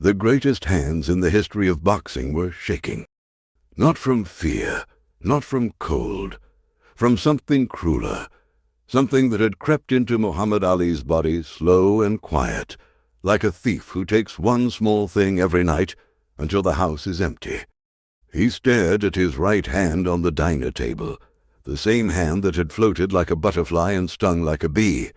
The greatest hands in the history of boxing were shaking. Not from fear, not from cold, from something crueler, something that had crept into Muhammad Ali's body slow and quiet, like a thief who takes one small thing every night until the house is empty. He stared at his right hand on the diner table, the same hand that had floated like a butterfly and stung like a bee,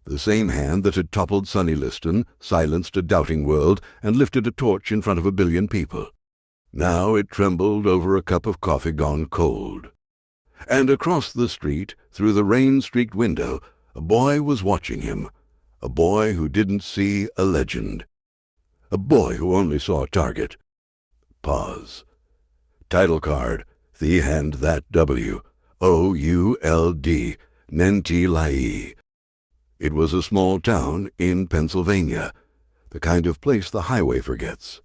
the same hand that had toppled Sonny Liston, silenced a doubting world, and lifted a torch in front of 1 billion people. Now it trembled over a cup of coffee gone cold. And across the street, through the rain-streaked window, a boy was watching him, a boy who didn't see a legend, a boy who only saw a target. Pause. Title card, The Hand That W, O-U-L-D, Nenti Lai. It was a small town in Pennsylvania, the kind of place the highway forgets.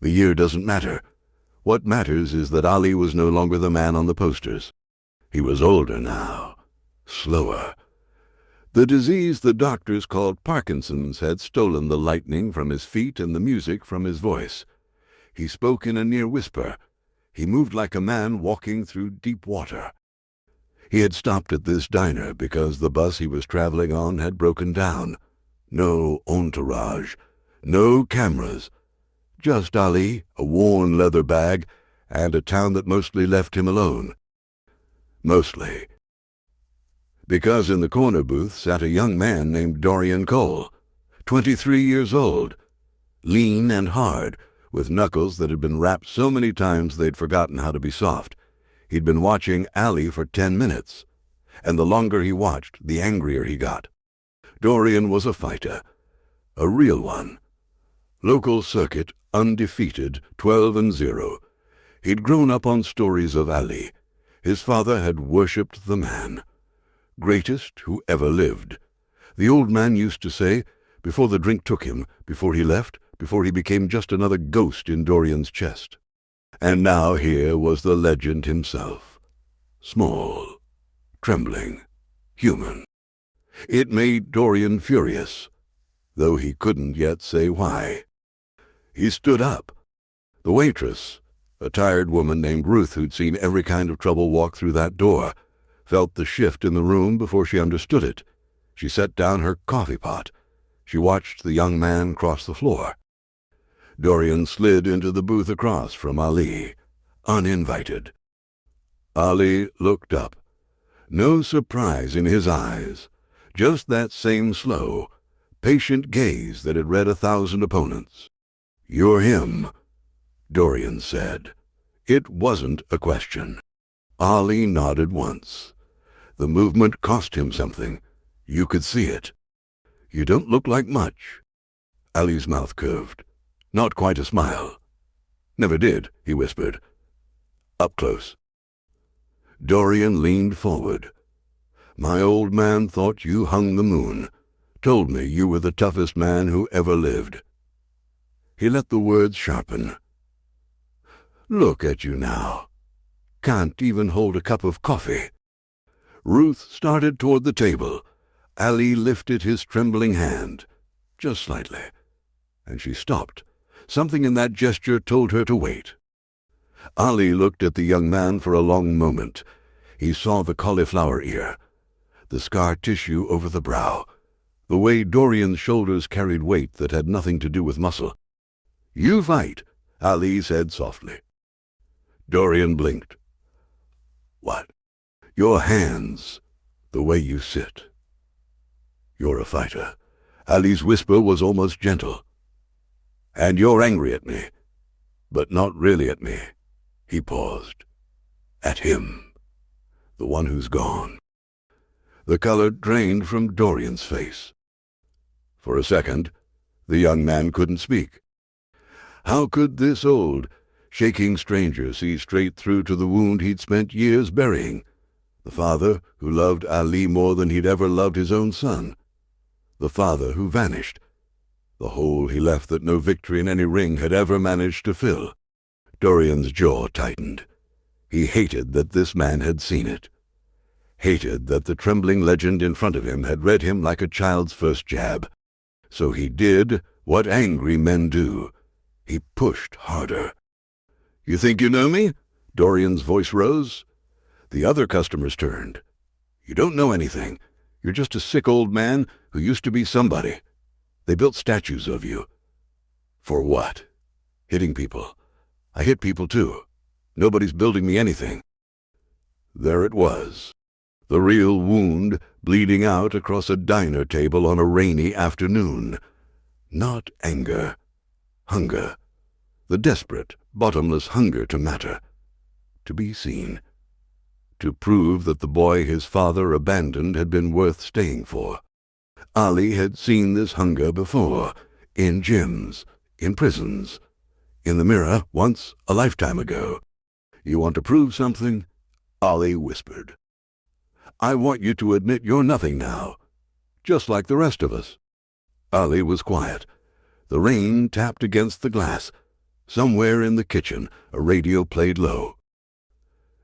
The year doesn't matter. What matters is that Ali was no longer the man on the posters. He was older now, slower. The disease the doctors called Parkinson's had stolen the lightning from his feet and the music from his voice. He spoke in a near whisper. He moved like a man walking through deep water. He had stopped at this diner because the bus he was traveling on had broken down. No entourage, no cameras. Just Ali, a worn leather bag, and a town that mostly left him alone. Mostly. Because in the corner booth sat a young man named Dorian Cole, 23 years old, lean and hard, with knuckles that had been rapped so many times they'd forgotten how to be soft. He'd been watching Ali for 10 minutes, and the longer he watched, the angrier he got. Dorian was a fighter, a real one. Local circuit, undefeated, 12-0. He'd grown up on stories of Ali. His father had worshipped the man. Greatest who ever lived. The old man used to say, before the drink took him, before he left, before he became just another ghost in Dorian's chest. And now here was the legend himself. Small, trembling, human. It made Dorian furious, though he couldn't yet say why. He stood up. The waitress, a tired woman named Ruth who'd seen every kind of trouble walk through that door, felt the shift in the room before she understood it. She set down her coffee pot. She watched the young man cross the floor. Dorian slid into the booth across from Ali, uninvited. Ali looked up. No surprise in his eyes, just that same slow, patient gaze that had read 1,000 opponents. "You're him," Dorian said. It wasn't a question. Ali nodded once. The movement cost him something. You could see it. "You don't look like much." Ali's mouth curved. Not quite a smile. "Never did," he whispered. "Up close." Dorian leaned forward. "My old man thought you hung the moon. Told me you were the toughest man who ever lived." He let the words sharpen. "Look at you now. Can't even hold a cup of coffee." Ruth started toward the table. Ali lifted his trembling hand, just slightly, and she stopped. Something in that gesture told her to wait. Ali looked at the young man for a long moment. He saw the cauliflower ear, the scar tissue over the brow, the way Dorian's shoulders carried weight that had nothing to do with muscle. "You fight," Ali said softly. Dorian blinked. "What?" "Your hands, the way you sit. You're a fighter." Ali's whisper was almost gentle. "And you're angry at me, but not really at me." He paused. "At him, the one who's gone." The color drained from Dorian's face. For a second, the young man couldn't speak. How could this old, shaking stranger see straight through to the wound he'd spent years burying? The father who loved Ali more than he'd ever loved his own son. The father who vanished. The hole he left that no victory in any ring had ever managed to fill. Dorian's jaw tightened. He hated that this man had seen it. Hated that the trembling legend in front of him had read him like a child's first jab. So he did what angry men do. He pushed harder. "You think you know me?" Dorian's voice rose. The other customers turned. "You don't know anything. You're just a sick old man who used to be somebody. They built statues of you." "For what?" "Hitting people. I hit people too. Nobody's building me anything." There it was, the real wound bleeding out across a diner table on a rainy afternoon. Not anger. Hunger. The desperate, bottomless hunger to matter. To be seen. To prove that the boy his father abandoned had been worth staying for. Ali had seen this hunger before, in gyms, in prisons, in the mirror once a lifetime ago. "You want to prove something?" Ali whispered. "I want you to admit you're nothing now, just like the rest of us." Ali was quiet. The rain tapped against the glass. Somewhere in the kitchen, a radio played low.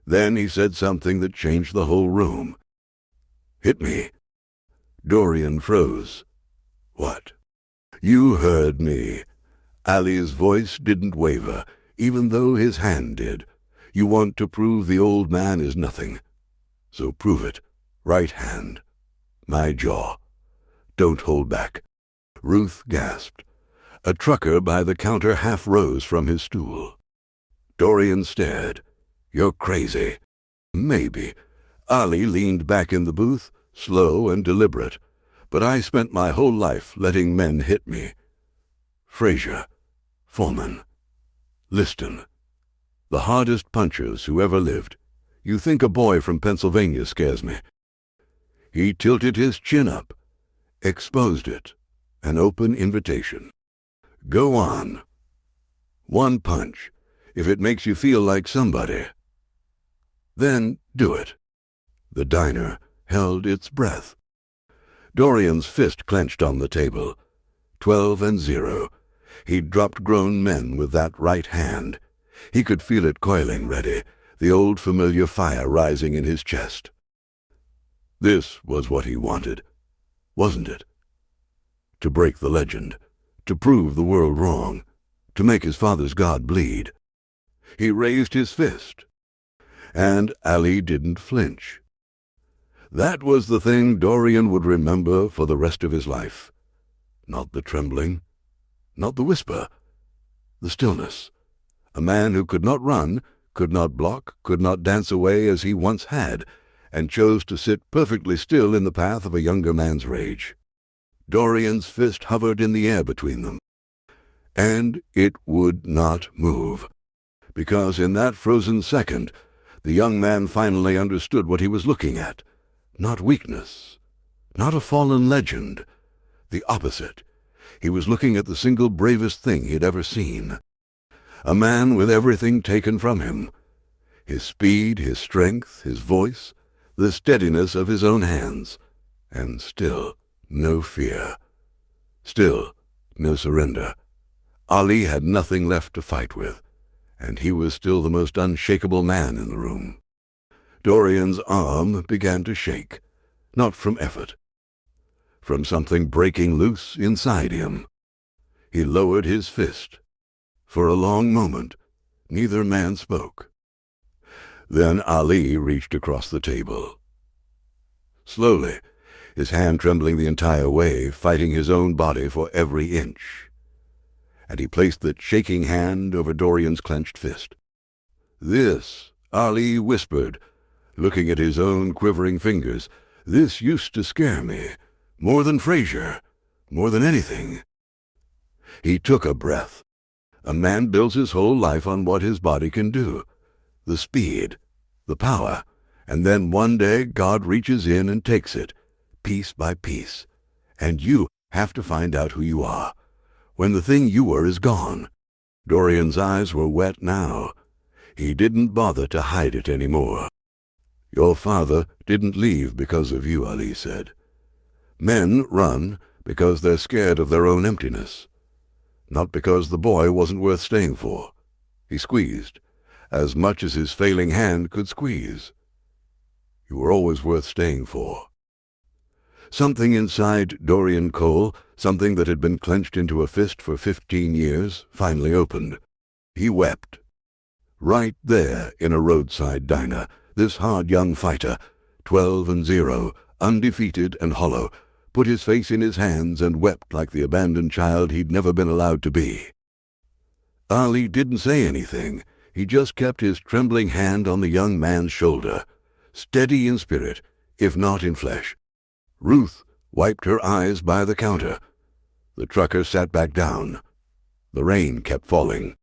Then he said something that changed the whole room. "Hit me." Dorian froze. "What?" "You heard me." Ali's voice didn't waver, even though his hand did. "You want to prove the old man is nothing. So prove it. Right hand. My jaw. Don't hold back." Ruth gasped. A trucker by the counter half rose from his stool. Dorian stared. "You're crazy." "Maybe." Ali leaned back in the booth, slow and deliberate. "But I spent my whole life letting men hit me. Frazier. Foreman. Liston. The hardest punchers who ever lived. You think a boy from Pennsylvania scares me." He tilted his chin up, exposed it, an open invitation. "Go on. One punch, if it makes you feel like somebody. Then do it." The diner held its breath. Dorian's fist clenched on the table. 12-0. He'd dropped grown men with that right hand. He could feel it coiling ready, the old familiar fire rising in his chest. This was what he wanted, wasn't it? To break the legend, to prove the world wrong, to make his father's God bleed. He raised his fist, and Ali didn't flinch. That was the thing Dorian would remember for the rest of his life. Not the trembling, not the whisper, the stillness. A man who could not run, could not block, could not dance away as he once had, and chose to sit perfectly still in the path of a younger man's rage. Dorian's fist hovered in the air between them, and it would not move, because in that frozen second the young man finally understood what he was looking at. Not weakness, not a fallen legend. The opposite. He was looking at the single bravest thing he'd ever seen. A man with everything taken from him. His speed, his strength, his voice, the steadiness of his own hands. And still no fear. Still no surrender. Ali had nothing left to fight with, and he was still the most unshakable man in the room. Dorian's arm began to shake, not from effort, from something breaking loose inside him. He lowered his fist. For a long moment, neither man spoke. Then Ali reached across the table. Slowly, his hand trembling the entire way, fighting his own body for every inch. And he placed the shaking hand over Dorian's clenched fist. "This," Ali whispered, looking at his own quivering fingers, "this used to scare me, more than Frazier, more than anything." He took a breath. A man builds his whole life on what his body can do, the speed, the power, and then one day God reaches in and takes it, piece by piece, and you have to find out who you are, when the thing you were is gone. Dorian's eyes were wet now. He didn't bother to hide it anymore. "Your father didn't leave because of you," Ali said. "Men run because they're scared of their own emptiness, not because the boy wasn't worth staying for. He squeezed, as much as his failing hand could squeeze. You were always worth staying for." Something inside Dorian Cole, something that had been clenched into a fist for 15 years, finally opened. He wept. Right there in a roadside diner, this hard young fighter, 12-0, undefeated and hollow, put his face in his hands and wept like the abandoned child he'd never been allowed to be. Ali didn't say anything. He just kept his trembling hand on the young man's shoulder, steady in spirit, if not in flesh. Ruth wiped her eyes by the counter. The trucker sat back down. The rain kept falling.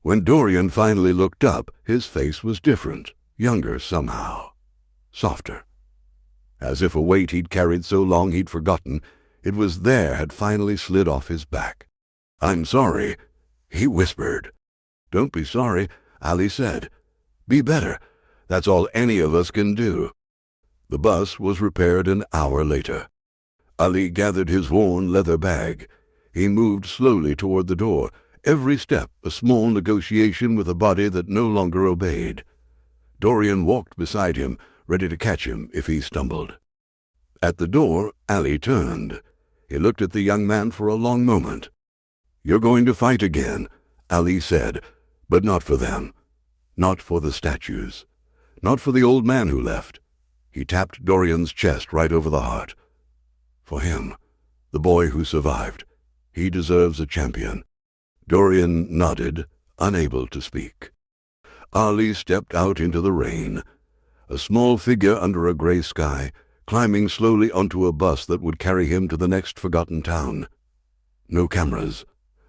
When Dorian finally looked up, his face was different, younger somehow, softer. As if a weight he'd carried so long he'd forgotten, it was there had finally slid off his back. "I'm sorry," he whispered. "Don't be sorry," Ali said. "Be better. That's all any of us can do." The bus was repaired an hour later. Ali gathered his worn leather bag. He moved slowly toward the door, every step a small negotiation with a body that no longer obeyed. Dorian walked beside him, ready to catch him if he stumbled. At the door, Ali turned. He looked at the young man for a long moment. "You're going to fight again," Ali said, "but not for them. Not for the statues. Not for the old man who left." He tapped Dorian's chest right over the heart. "For him, the boy who survived. He deserves a champion." Dorian nodded, unable to speak. Ali stepped out into the rain, a small figure under a gray sky, climbing slowly onto a bus that would carry him to the next forgotten town. No cameras,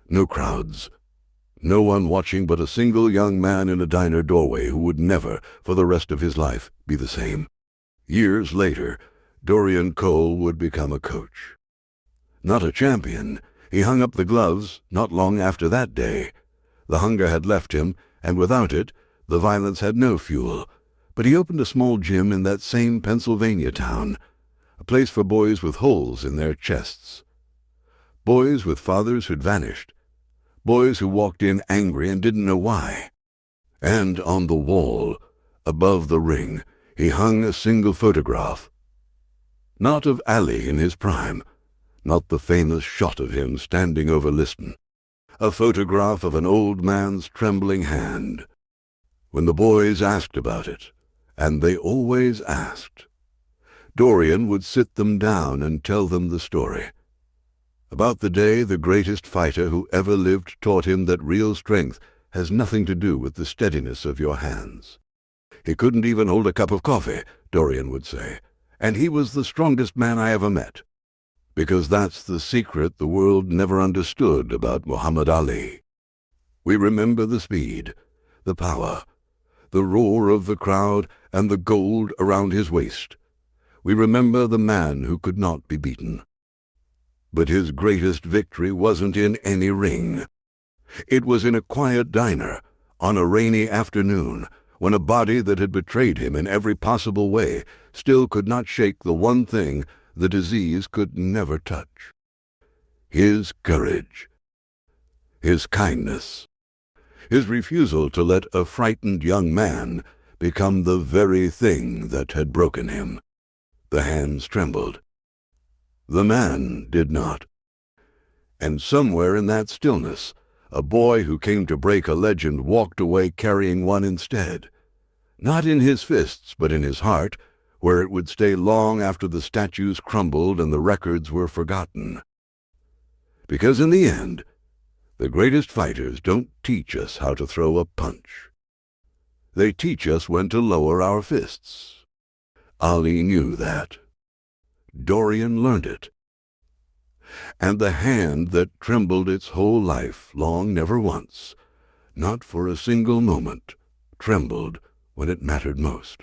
no crowds, no one watching but a single young man in a diner doorway who would never, for the rest of his life, be the same. Years later, Dorian Cole would become a coach. Not a champion. He hung up the gloves not long after that day. The hunger had left him, and without it, the violence had no fuel. But he opened a small gym in that same Pennsylvania town, a place for boys with holes in their chests. Boys with fathers who'd vanished. Boys who walked in angry and didn't know why. And on the wall, above the ring, he hung a single photograph. Not of Ali in his prime, not the famous shot of him standing over Liston. A photograph of an old man's trembling hand. When the boys asked about it, and they always asked, Dorian would sit them down and tell them the story. About the day the greatest fighter who ever lived taught him that real strength has nothing to do with the steadiness of your hands. He couldn't even hold a cup of coffee, Dorian would say, and he was the strongest man I ever met. Because that's the secret the world never understood about Muhammad Ali. We remember the speed, the power, the roar of the crowd, and the gold around his waist. We remember the man who could not be beaten. But his greatest victory wasn't in any ring. It was in a quiet diner, on a rainy afternoon, when a body that had betrayed him in every possible way still could not shake the one thing the disease could never touch. His courage, his kindness, his refusal to let a frightened young man become the very thing that had broken him. The hands trembled. The man did not. And somewhere in that stillness, a boy who came to break a legend walked away carrying one instead. Not in his fists, but in his heart, where it would stay long after the statues crumbled and the records were forgotten. Because in the end, the greatest fighters don't teach us how to throw a punch. They teach us when to lower our fists. Ali knew that. Dorian learned it. And the hand that trembled its whole life long, never once, not for a single moment, trembled when it mattered most.